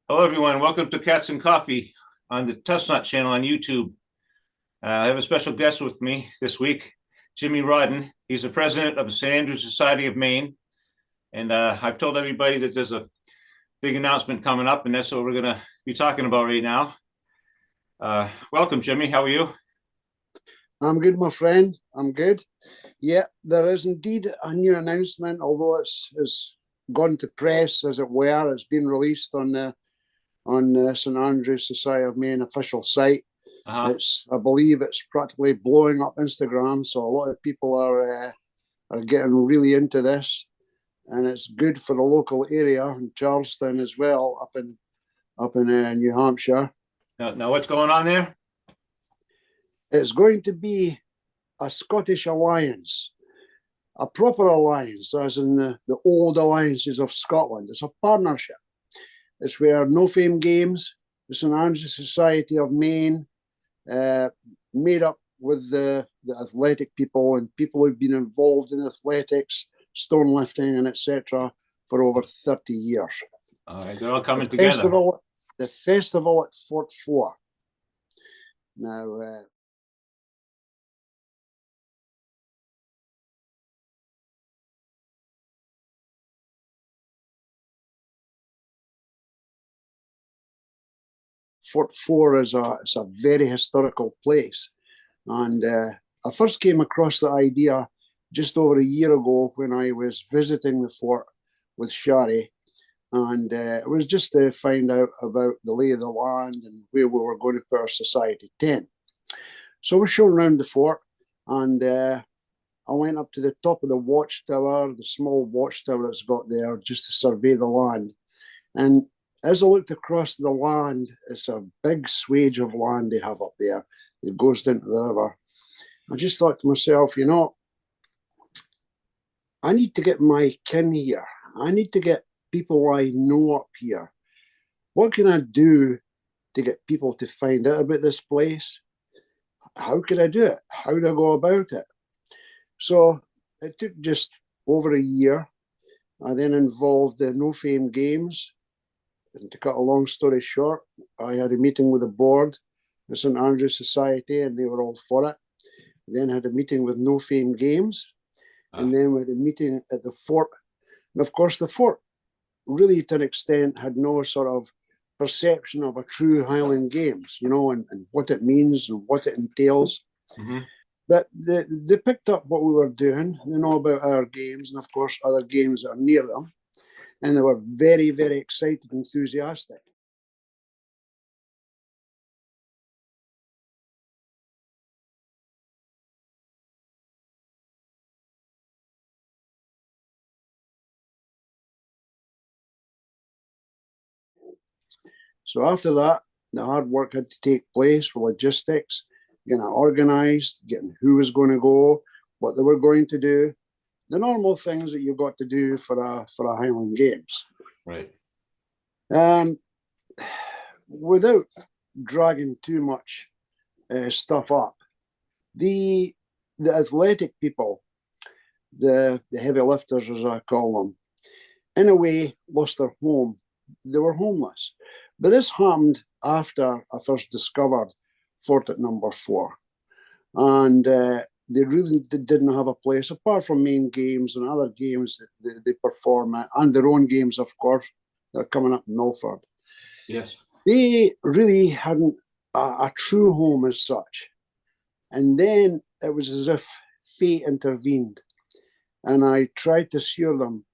Hello, everyone. Welcome to Cats and Coffee on the Chestnut channel on YouTube. I have a special guest with me this week, Jimmy Rodden. He's the president of the St. Andrews Society of Maine. And I've told everybody that there's a big announcement coming up, and that's what we're going to be talking about right now. Welcome, Jimmy. How are you? I'm good, my friend. I'm good. Yeah, there is indeed a new announcement, although it's gone to press, as it were. It's been released on the St Andrews Society of Maine official site. I believe it's practically blowing up Instagram, so a lot of people are getting really into this, and it's good for the local area in Charleston as well, up in New Hampshire. Now, what's going on there? It's going to be a Scottish alliance, a proper alliance, as in the old alliances of Scotland. It's a partnership. It's where No Fame Games, the St Andrews Society of Maine, made up with the athletic people and people who've been involved in athletics, stone lifting, and etc. for over 30 years. All right, they're all coming together. The festival at Fort 4. Now, Fort 4 is a very historical place. And I first came across the idea just over a year ago when I was visiting the fort with Shari. And it was just to find out about the lay of the land and where we were going to put our society tent. So we're showing around the fort, and I went up to the top of the watchtower, the small watchtower it's got there, just to survey the land. And as I looked across the land, it's a big swage of land they have up there. It goes down to the river. I just thought to myself, I need to get my kin here. I need to get people I know up here. What can I do to get people to find out about this place? How could I do it? How do I go about it? So it took just over a year. I then involved the No Fame Games. And to cut a long story short, I had a meeting with the board, the St Andrews Society, and they were all for it. Then had a meeting with No Fame Games, and then we had a meeting at the fort. And of course, the fort really, to an extent, had no sort of perception of a true Highland Games, and what it means and what it entails. Mm-hmm. But they picked up what we were doing. They know about our games, and of course, other games that are near them. And they were very, very excited and enthusiastic. So after that, the hard work had to take place for logistics, getting it organised, getting who was going to go, what they were going to do, the normal things that you've got to do for a Highland Games. Right. Without dragging too much stuff up, the athletic people, the heavy lifters, as I call them, in a way lost their home. They were homeless. But this happened after I first discovered Fort at number 4. And they really didn't have a place, apart from Maine Games and other games that they perform at, and their own games, of course, that are coming up in Milford. Yes. They really hadn't a true home as such. And then it was as if fate intervened. And I tried to assure them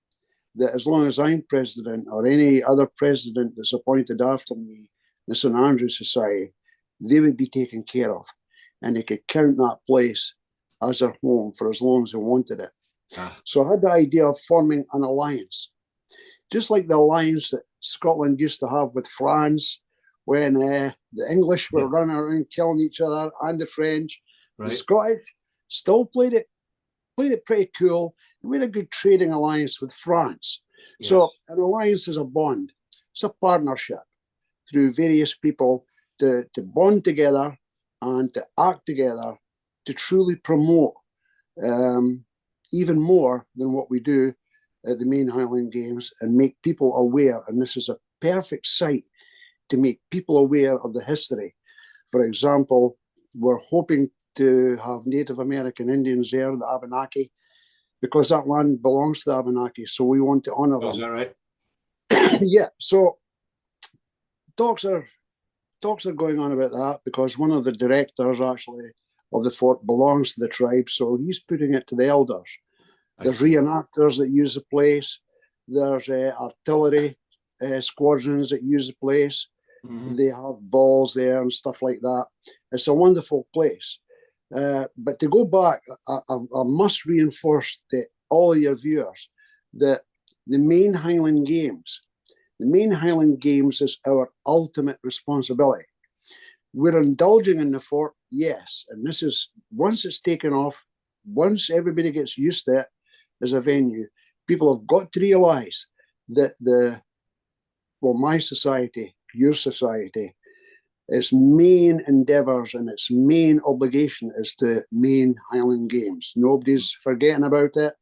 that as long as I'm president or any other president that's appointed after me, the St Andrews Society, they would be taken care of. And they could count that place as their home for as long as they wanted it. So I had the idea of forming an alliance, just like the alliance that Scotland used to have with France when the English were running around killing each other, and the French. Right. The Scottish still played it pretty cool. We had a good trading alliance with France. Yes. So an alliance is a bond. It's a partnership through various people to bond together and to act together to truly promote even more than what we do at the Maine Highland Games and make people aware. And this is a perfect site to make people aware of the history. For example, we're hoping to have Native American Indians there, the Abenaki, because that land belongs to the Abenaki, so we want to honor Oh, is them. that right? Yeah, so talks are going on about that, because one of the directors actually of the fort belongs to the tribe, so he's putting it to the elders. There's reenactors that use the place. There's artillery squadrons that use the place. Mhm. They have balls there and stuff like that. It's a wonderful place. But to go back, I must reinforce to all your viewers that the Maine Highland Games is our ultimate responsibility. We're indulging in the fort, yes, and this is, once it's taken off, once everybody gets used to it as a venue, people have got to realise that my society, your society, its main endeavours and its main obligation is to Maine Highland Games. Nobody's forgetting about it.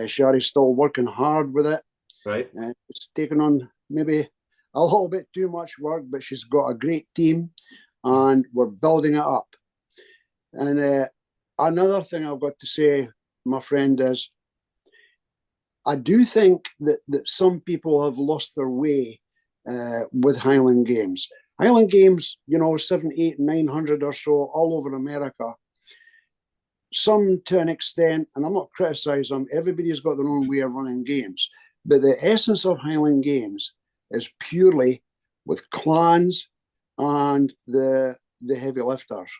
Shari's still working hard with it. Right. It's taken on maybe a little bit too much work, but she's got a great team and we're building it up. And another thing I've got to say, my friend, is I do think that some people have lost their way with Highland Games. Highland Games, 7, 8, 900 or so all over America. Some to an extent, and I'm not criticising them, everybody's got their own way of running games. But the essence of Highland Games is purely with clans and the heavy lifters,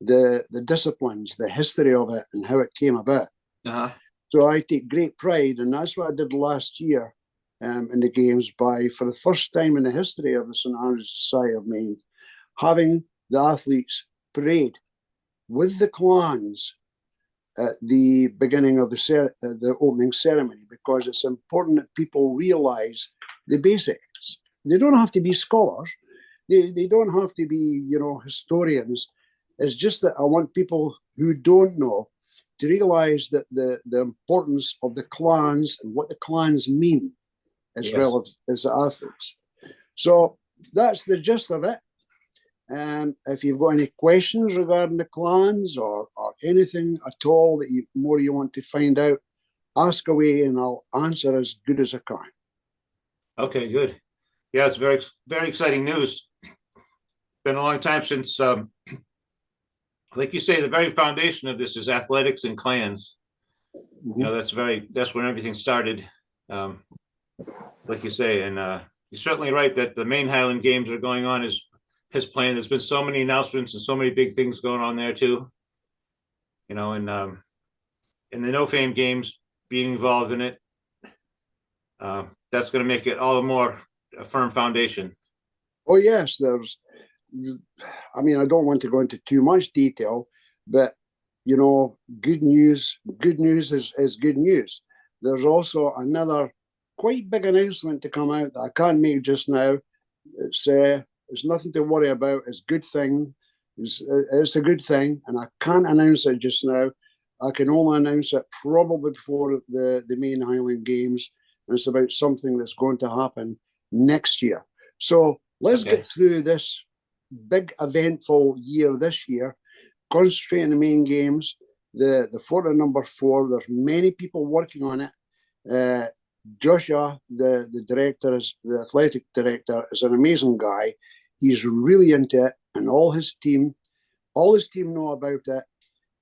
the disciplines, the history of it and how it came about. Uh-huh. So I take great pride, and that's what I did last year in the games, by, for the first time in the history of the St Andrews Society of Maine, having the athletes parade with the clans at the beginning of the opening ceremony, because it's important that people realise the basics. They don't have to be scholars. They don't have to be, historians. It's just that I want people who don't know to realise that the importance of the clans and what the clans mean, as Yes. well as the athletes. So that's the gist of it. If you've got any questions regarding the clans or anything at all that you want to find out, ask away and I'll answer as good as I can. Okay, good. Yeah, it's very, very exciting news. Been a long time since, like you say, the very foundation of this is athletics and clans. Mm-hmm. That's when everything started. Like you say, and you're certainly right that the Maine Highland Games are going on as his plan. There's been so many announcements and so many big things going on there too. And the No Fame Games being involved in it, that's going to make it all the more a firm foundation. Oh yes, I don't want to go into too much detail, but good news is good news. There's also another quite big announcement to come out that I can't make just now. It's nothing to worry about. It's a good thing. It's a good thing, and I can't announce it just now. I can only announce it probably before the Maine Highland Games, and it's about something that's going to happen next year. So let's get through this big eventful year this year, concentrate on the Maine Games, the photo number 4. There's many people working on it. Joshua, the athletic director, is an amazing guy. He's really into it, and all his team know about it.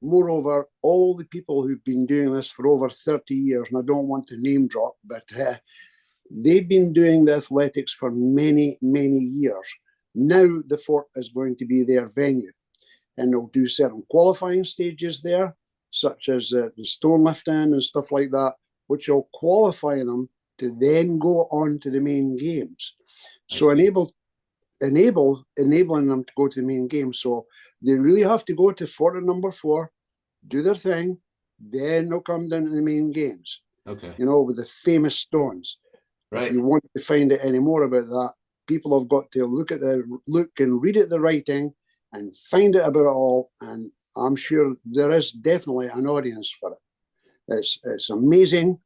Moreover, all the people who've been doing this for over 30 years, and I don't want to name drop, but they've been doing the athletics for many, many years. Now the fort is going to be their venue, and they'll do certain qualifying stages there, such as the stone lifting and stuff like that, which will qualify them to then go on to the Maine Games. So enabling them to go to the Maine Games. So they really have to go to fort number 4, do their thing, then they'll come down to the Maine Games. Okay. With the famous stones. Right. If you want to find out any more about that, people have got to look and read at the writing and find out about it all. And I'm sure there is definitely an audience for it. It's amazing,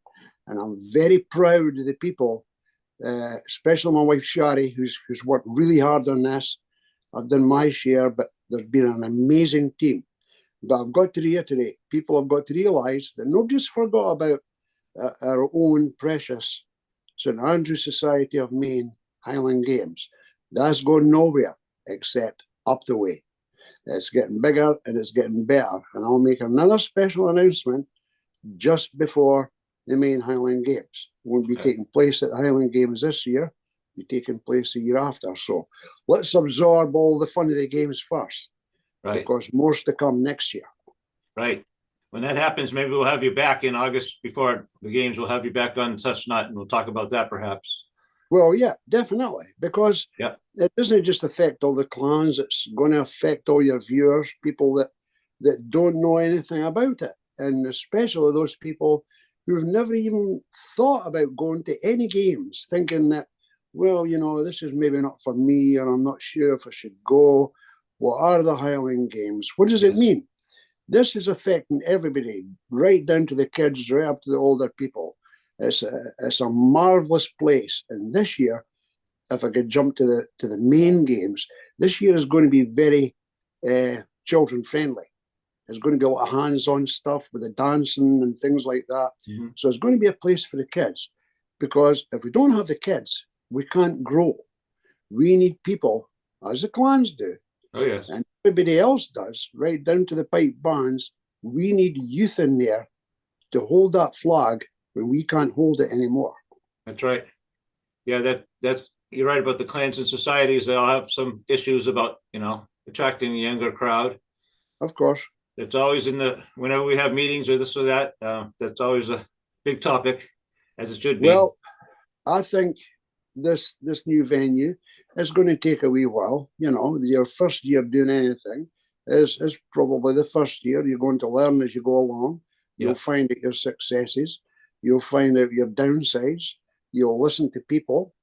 and I'm very proud of the people especially my wife Shari, who's worked really hard on this. I've done my share, but there's been an amazing team. But I've got to reiterate, people have got to realise that nobody's forgot about our own precious St Andrews Society of Maine Highland Games. That's going nowhere except up the way. It's getting bigger and it's getting better. And I'll make another special announcement just before the Maine Highland Games. It won't be taking place at the Highland Games this year, it'll be taking place the year after. So let's absorb all the fun of the games first. Right. Because more's to come next year. Right. When that happens, maybe we'll have you back in August before the games. We'll have you back on SASME and we'll talk about that perhaps. Well, yeah, definitely. Because it doesn't just affect all the clans, it's going to affect all your viewers, people that don't know anything about it. And especially those people who've never even thought about going to any games, thinking that, well, you know, this is maybe not for me, or I'm not sure if I should go. What are the Highland Games? What does it mean? This is affecting everybody, right down to the kids, right up to the older people. It's a marvelous place. And this year, if I could jump to the main games, this year is going to be very children friendly. There's going to be a lot of hands-on stuff with the dancing and things like that. Mm-hmm. So it's going to be a place for the kids, because if we don't have the kids, we can't grow. We need people, as the clans do, oh yes, and everybody else does, right down to the pipe barns. We need youth in there to hold that flag when we can't hold it anymore. That's right. Yeah, that's you're right about the clans and societies. They'll have some issues about, you know, attracting the younger crowd. Of course. It's always whenever we have meetings or this or that, that's always a big topic, as it should be. Well, I think this new venue is going to take a wee while. You know, your first year doing anything is probably the first year. You're going to learn as you go along. You'll find out your successes. You'll find out your downsides. You'll listen to people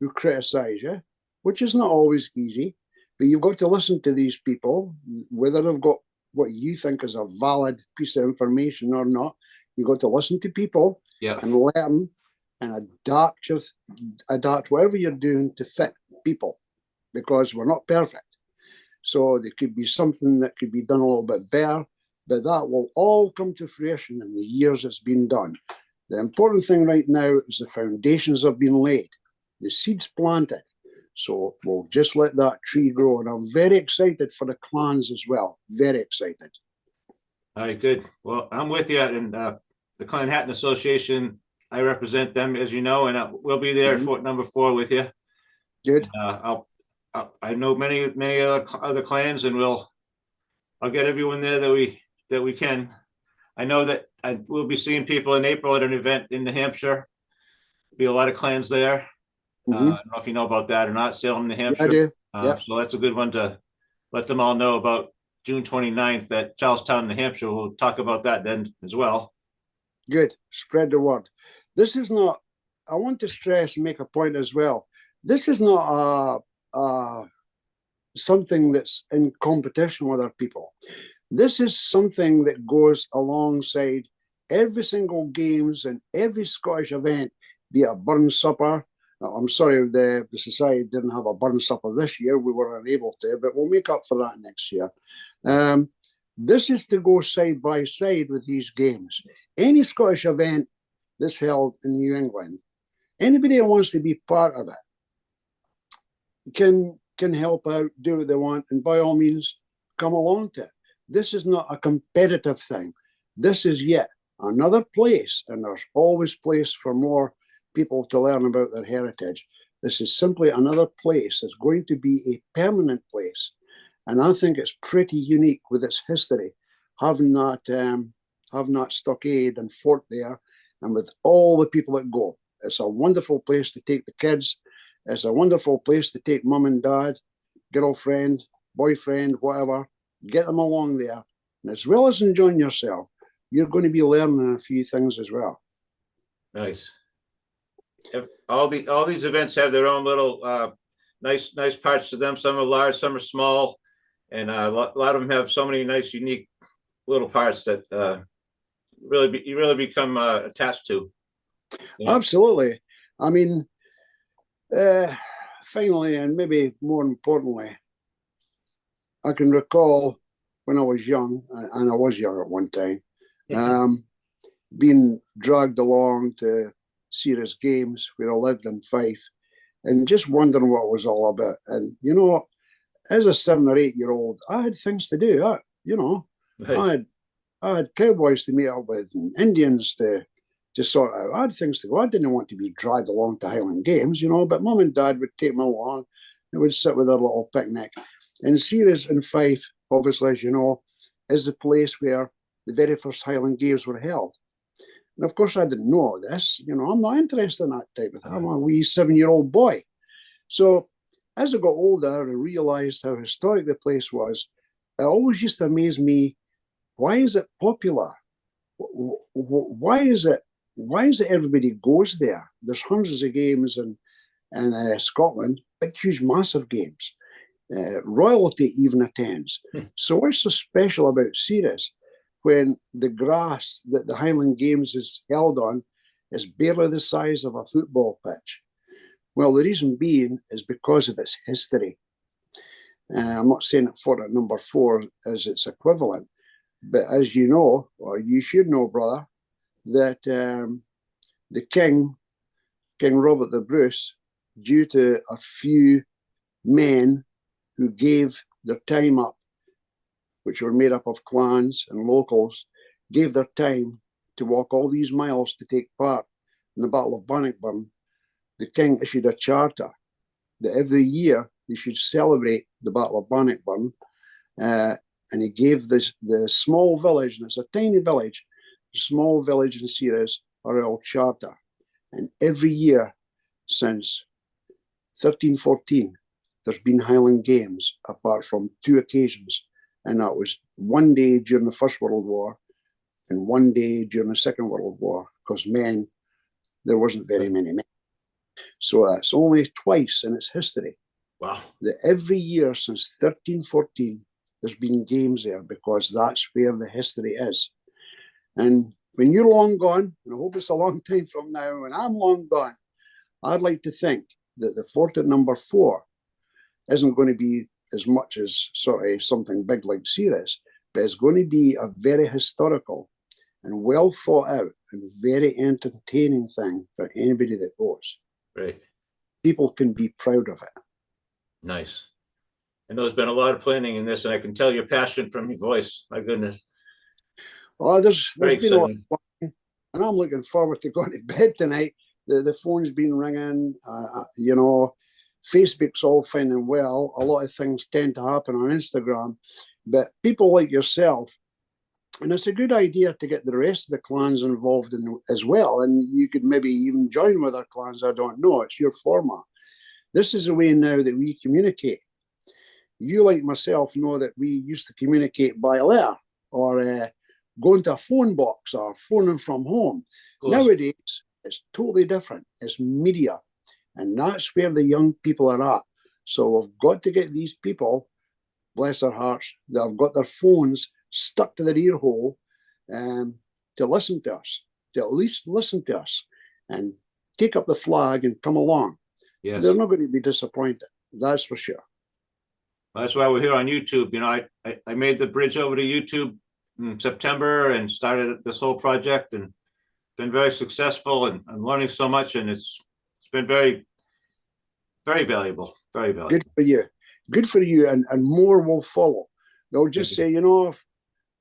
who criticize you, which is not always easy. But you've got to listen to these people, whether they've got what you think is a valid piece of information or not. You've got to listen to people and learn and adapt whatever you're doing to fit people, because we're not perfect. So there could be something that could be done a little bit better, but that will all come to fruition in the years it's been done. The important thing right now is the foundations have been laid, the seeds planted. So we'll just let that tree grow. And I'm very excited for the clans as well. Very excited. All right, good. Well, I'm with you. And the Clan Hatton Association, I represent them, as you know, and we'll be there at Fort Number 4 with you. Good. I know many other clans, and I'll get everyone there that we can. I know that we'll be seeing people in April at an event in New Hampshire. There'll be a lot of clans there. I don't know if you know about that or not. Salem, New Hampshire. I do. So that's a good one to let them all know about. June 29th at Charlestown, New Hampshire. We'll talk about that then as well. Good. Spread the word. This is not, I want to stress and make a point as well. This is not something that's in competition with other people. This is something that goes alongside every single games and every Scottish event, be it a burn supper. I'm sorry the society didn't have a burn supper this year. We were unable to, but we'll make up for that next year. This is to go side by side with these games. Any Scottish event that's held in New England, anybody who wants to be part of it can help out, do what they want, and by all means, come along to it. This is not a competitive thing. This is yet another place, and there's always place for more people to learn about their heritage. This is simply another place that's going to be a permanent place. And I think it's pretty unique with its history, having that stockade and fort there, and with all the people that go. It's a wonderful place to take the kids. It's a wonderful place to take mum and dad, girlfriend, boyfriend, whatever. Get them along there. And as well as enjoying yourself, you're going to be learning a few things as well. Nice. All these events have their own little nice parts to them. Some are large, some are small, and a lot of them have so many nice, unique little parts that you really become attached to. Yeah. Absolutely. I mean, Finally, and maybe more importantly, I can recall when I was young, and I was young at one time, being dragged along to serious games where I lived in Fife and just wondering what it was all about. And, you know, as a 7 or 8 year old, I had things to do. Right. I had cowboys to meet up with and Indians to sort out. I had things to go. I didn't want to be dragged along to Highland Games, but mum and dad would take me along and we'd sit with a little picnic. And Ceres in Fife, obviously, as you know, is the place where the very first Highland Games were held. And of course, I didn't know all this. I'm not interested in that type of thing. I'm a wee 7-year-old boy. So as I got older, I realised how historic the place was. It always used to amaze me. Why is it popular? Why is it? Why is it everybody goes there? There's hundreds of games in Scotland, big, huge, massive games. Royalty even attends. So what's so special about Ceres when the grass that the Highland Games is held on is barely the size of a football pitch? Well, the reason being is because of its history. I'm not saying that Fort at number 4 is its equivalent, but as you know, or you should know, brother, that the King Robert the Bruce, due to a few men who gave their time up, which were made up of clans and locals, gave their time to walk all these miles to take part in the Battle of Bannockburn, the King issued a charter that every year they should celebrate the Battle of Bannockburn, and he gave the small village, and it's a tiny village, small village in Ceres, a royal charter. And every year since 1314, there's been Highland Games, apart from 2 occasions, and that was one day during the First World War and one day during the Second World War, because there wasn't very many men. So it's only twice in its history. Wow. That every year since 1314, there's been games there, because that's where the history is. And when you're long gone, and I hope it's a long time from now, when I'm long gone, I'd like to think that the fort at number 4 isn't going to be as much as sort of something big like Ceres, but it's going to be a very historical and well thought out and very entertaining thing for anybody that goes. Right. People can be proud of it. Nice. I know there's been a lot of planning in this, and I can tell your passion from your voice. My goodness. Oh, there's been a lot exciting. of fun, and I'm looking forward to going to bed tonight. The phone's been ringing, Facebook's all fine and well. A lot of things tend to happen on Instagram, but people like yourself, and it's a good idea to get the rest of the clans involved in as well. And you could maybe even join with our clans. I don't know. It's your format. This is a way now that we communicate. You, like myself, know that we used to communicate by letter or going to a phone box or phoning from home. Nowadays, it's totally different. It's media. And that's where the young people are at. So we've got to get these people, bless their hearts, that have got their phones stuck to their ear hole to listen to us, to at least listen to us and take up the flag and come along. Yes. They're not going to be disappointed. That's for sure. That's why we're here on YouTube. I made the bridge over to YouTube in September and started this whole project, and been very successful, and I'm learning so much, and it's been very, very valuable. Very valuable. Good for you. Good for you, and more will follow. They'll just say,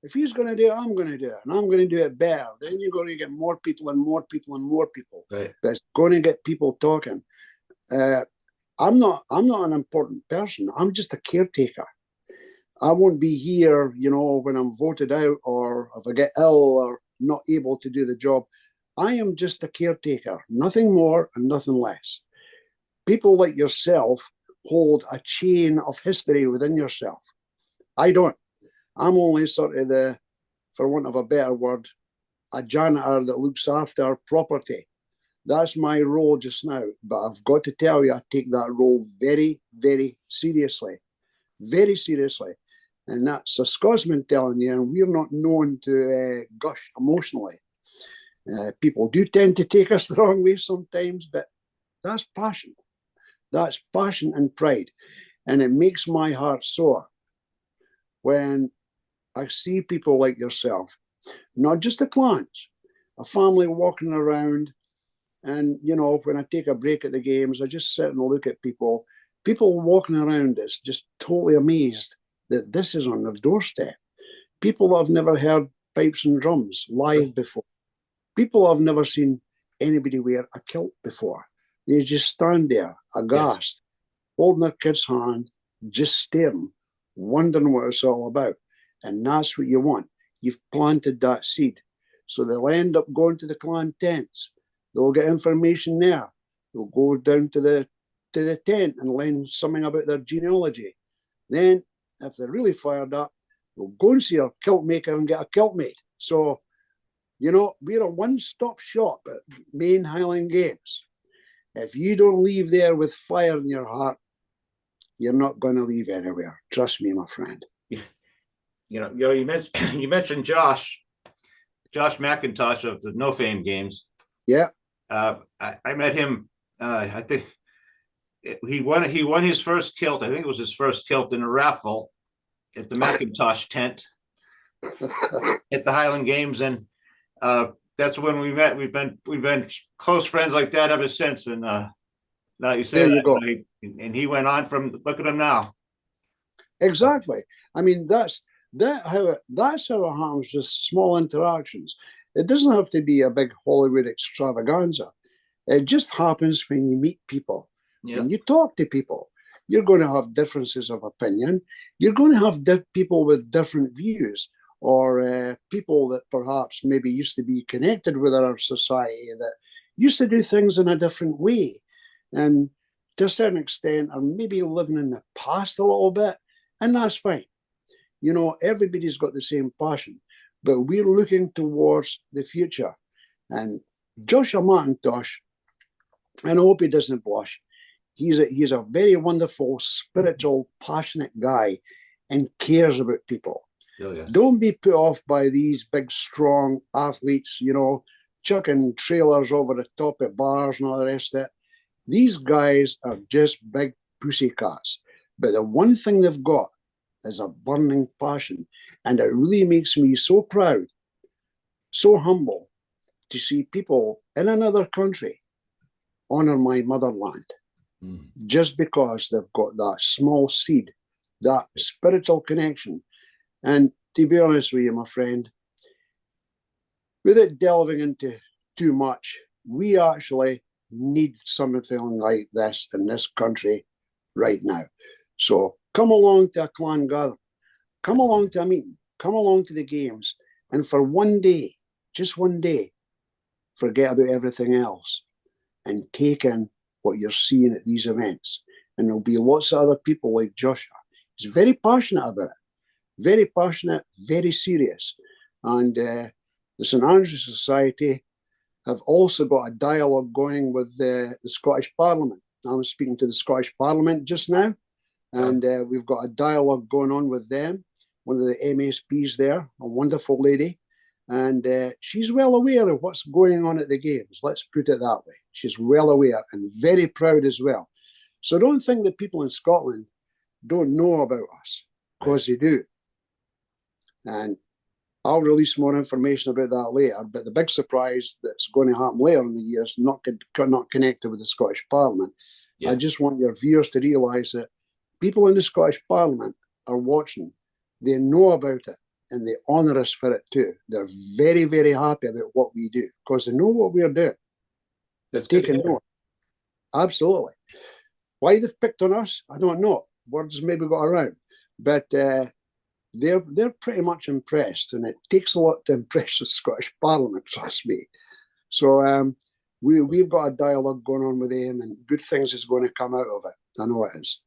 if he's going to do it, I'm going to do it, and I'm going to do it better. Then you're going to get more people and more people and more people. Right. But it's going to get people talking. I'm not an important person. I'm just a caretaker. I won't be here, when I'm voted out or if I get ill or not able to do the job. I am just a caretaker, nothing more and nothing less. People like yourself hold a chain of history within yourself. I don't. I'm only sort of for want of a better word, a janitor that looks after property. That's my role just now. But I've got to tell you, I take that role very, very seriously. Very seriously. And that's a Scotsman telling you, and we're not known to gush emotionally. People do tend to take us the wrong way sometimes, but that's passion. That's passion and pride. And it makes my heart sore when I see people like yourself, not just the clients, a family walking around. And, you know, when I take a break at the games, I just sit and look at people walking around us, just totally amazed that this is on their doorstep. People have never heard pipes and drums live before. People have never seen anybody wear a kilt before. They just stand there, aghast, holding their kid's hand, just staring, wondering what it's all about. And that's what you want. You've planted that seed. So they'll end up going to the clan tents. They'll get information there. They'll go down to the tent and learn something about their genealogy. Then, if they're really fired up, they'll go and see a kilt maker and get a kilt made. So, you know, we're a one-stop shop at Maine Highland Games. If you don't leave there with fire in your heart, you're not going to leave anywhere. Trust me, my friend. You mentioned Josh McIntosh of the No Fame Games. Yeah. I met him. I think he won his first kilt. I think it was his first kilt in a raffle at the McIntosh tent at the Highland Games, and that's when we met. We've been close friends like that ever since. And now you say there you go. And he went on from. Look at him now. Exactly. I mean, that's how it happens with small interactions. It doesn't have to be a big Hollywood extravaganza. It just happens when you meet people, when you talk to people. You're going to have differences of opinion. You're going to have people with different views, or people that perhaps maybe used to be connected with our society that used to do things in a different way. And to a certain extent, are maybe living in the past a little bit. And that's fine. You know, everybody's got the same passion, but we're looking towards the future. And Joshua McIntosh, and I hope he doesn't blush, he's a very wonderful, spiritual, passionate guy and cares about people. Oh, yeah. Don't be put off by these big, strong athletes, you know, chucking trailers over the top of bars and all the rest of it. These guys are just big pussycats. But the one thing they've got is a burning passion. And it really makes me so proud, so humble to see people in another country honor my motherland just because they've got that small seed, that spiritual connection. And to be honest with you, my friend, without delving into too much, we actually need something like this in this country right now. So come along to a clan gathering, come along to a meeting, come along to the games, and for one day, just one day, forget about everything else and take in what you're seeing at these events. And there'll be lots of other people like Joshua. He's very passionate about it, very passionate, very serious. And the St Andrews Society have also got a dialogue going with the Scottish Parliament. I was speaking to the Scottish Parliament just now, and we've got a dialogue going on with them. One of the MSPs there, a wonderful lady, and she's well aware of what's going on at the games. Let's put it that way. She's well aware and very proud as well. So don't think that people in Scotland don't know about us, because they do. And I'll release more information about that later. But the big surprise that's going to happen later in the year is not connected with the Scottish Parliament. I just want your viewers to realise that people in the Scottish Parliament are watching. They know about it and they honour us for it too. They're very, very happy about what we do because they know what we're doing. They're taking note. Absolutely. Why they've picked on us, I don't know. Words maybe got around. But they're pretty much impressed, and it takes a lot to impress the Scottish Parliament, trust me. So we've got a dialogue going on with them, and good things is going to come out of it. I know it is.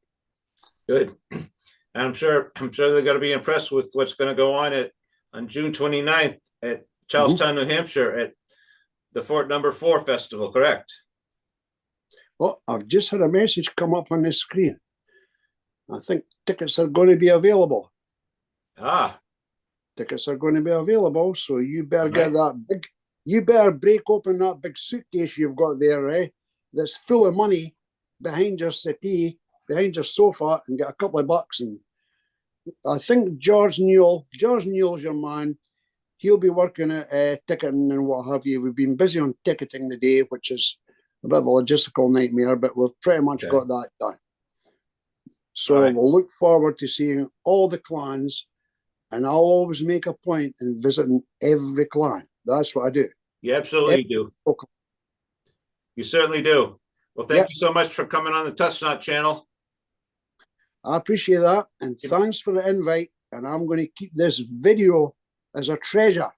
Good. And I'm sure they're going to be impressed with what's going to go on June 29th at Charlestown, New Hampshire at the Fort Number 4 Festival, correct? Well, I've just had a message come up on the screen. I think tickets are going to be available. Tickets are going to be available, so you better get that big. You better break open that big suitcase you've got there, that's full of money. behind your settee, behind your sofa, and get a couple of bucks. And I think George Newell's your man. He'll be working at ticketing and what have you. We've been busy on ticketing the day, which is a bit of a logistical nightmare, but we've pretty much got that done. So we'll look forward to seeing all the clans, and I'll always make a point in visiting every clan. That's what I do. You absolutely do. You certainly do. Well, thank you so much for coming on the Chestnut channel. I appreciate that, and thanks for the invite. And I'm going to keep this video as a treasure.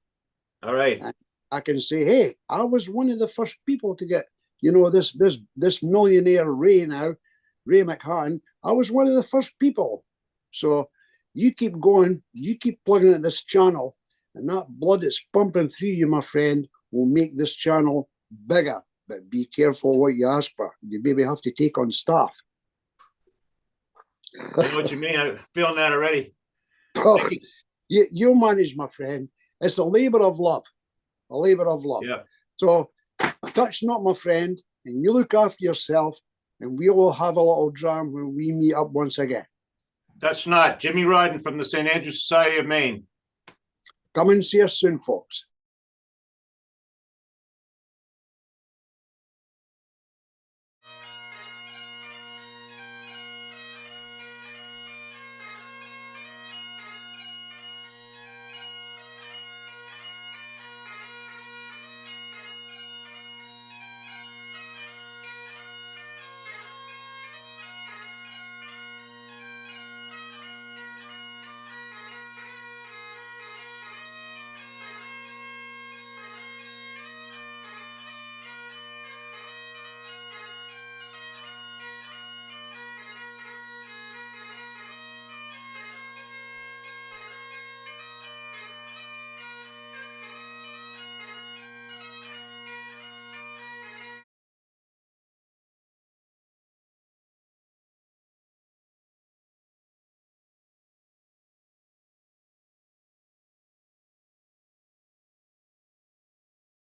All right. And I can say, hey, I was one of the first people to get, you know, this millionaire Ray McHatton. I was one of the first people. So you keep going, you keep plugging at this channel, and that blood that's pumping through you, my friend, will make this channel bigger. But be careful what you ask for. You maybe have to take on staff. I know what you mean. I'm feeling that already. Oh, you'll manage, my friend. It's a labor of love. A labor of love. Yeah. So touch not, my friend, and you look after yourself, and we will have a little dram when we meet up once again. Touch not. Jimmy Rodden from the St. Andrews Society of Maine. Come and see us soon, folks.